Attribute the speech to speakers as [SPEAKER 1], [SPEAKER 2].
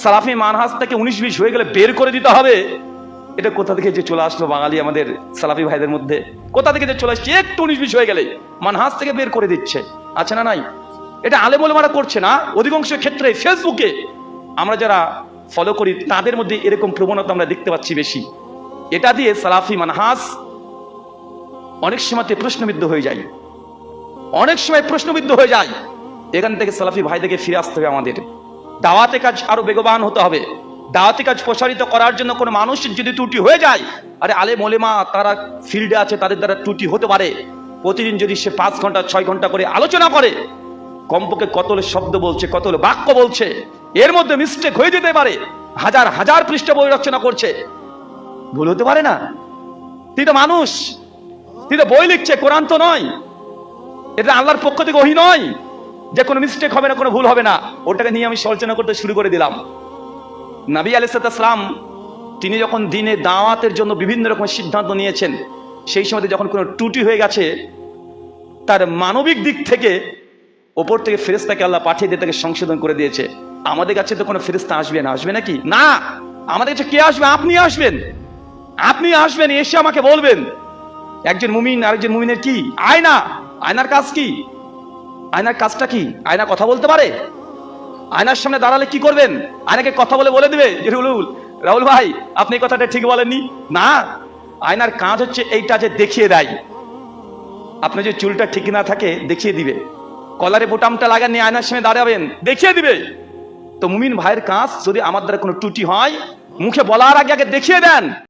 [SPEAKER 1] সালাফি মানহাজ থেকে 19-20 হয়ে গেলে বের করে দিতে হবে, এটা কোথা থেকে যে চলে আসলো বাঙালি আমাদের সালাফি ভাইদের মধ্যে? কোথা থেকে যে চলে আসছে? একটু 19-20 হয়ে গেলে মানহাজ থেকে বের করে দিচ্ছে, আছে না নাই? এটা আলেম ওলামারা করছে না, অধিকাংশ ক্ষেত্রে ফেসবুকে আমরা যারা ফলো করি তাদের মধ্যে এরকম প্রবণতা আমরা দেখতে পাচ্ছি বেশি। এটা দিয়ে সালাফি মানহাজ অনেক সময়তে প্রশ্নবিদ্ধ হয়ে যায়, অনেক সময় প্রশ্নবিদ্ধ হয়ে যায়। এখান থেকে সালাফি ভাইদেরকে ফিরে আসতে হবে আমাদের। দাওয়াতে কাজ আরো বেগবান হতে হবে। দাওয়াতি কাজ প্রসারিত করার জন্য কোনো মানুষের যদি ত্রুটি হয়ে যায়, আরে আলেম ওলেমা তারা ফিল্ডে আছে, তাদের দ্বারা ত্রুটি হতে পারে। প্রতিদিন যদি সে 5 ঘন্টা 6 ঘন্টা করে আলোচনা করে, কমপক্ষে কত শব্দ বলছে, কত বাক্য বলছে, এর মধ্যে মিস্টেক হয়ে যেতে পারে। হাজার হাজার পৃষ্ঠা বই রচনা করছে, ভুল হতে পারে না? তুই তো মানুষ, তুই তো বই লিখছে, কোরআন তো নয়, এটা আল্লাহর পক্ষ থেকে ওহী নয় যে কোনো মিস্টেক হবে না, কোনো ভুল হবে না। ওটাকে নিয়ে আমি আলোচনা করতে শুরু করে দিলাম। নবী আলাইহিস সালাম তিনি যখন দ্বীনে দাওয়াতের জন্য বিভিন্ন রকম সিদ্ধান্ত নিয়েছেন, সেই সময় যখন কোনো ত্রুটি হয়ে গেছে, তার মানবিক দিক থেকে ওপর থেকে ফেরেশতাকে আল্লাহ পাঠিয়ে দিয়ে তাকে সংশোধন করে দিয়েছে। আমাদের কাছে তো কোনো ফেরেশতা আসবে না, আসবে নাকি? না, আমাদের কাছে কে আসবে? আপনি আসবেন, আপনি আসবেন, এসে আমাকে বলবেন। একজন মুমিন আরেকজন মুমিনের কি আয়না, আয়নার কাজ কি? আয়নার কাজটা কি? আয়না কথা বলতে পারে? আয়নার সামনে দাঁড়ালে কি করবেন? আয়নাকে কথা বলে দিবে যে রাহুল ভাই আপনি এই কথাটা ঠিক বলেননি। না, আয়নার কাজ হচ্ছে এইটা যে দেখিয়ে দেয়। আপনি যে চুলটা ঠিক না থাকে দেখিয়ে দিবে, কলারে বোতামটা লাগাননি আয়নার সামনে দাঁড়াবেন, দেখিয়ে দিবে। তো মুমিন ভাইয়ের কাজ, যদি আমার দ্বারা কোনো ত্রুটি হয় মুখে বলার আগে আগে দেখিয়ে দেন।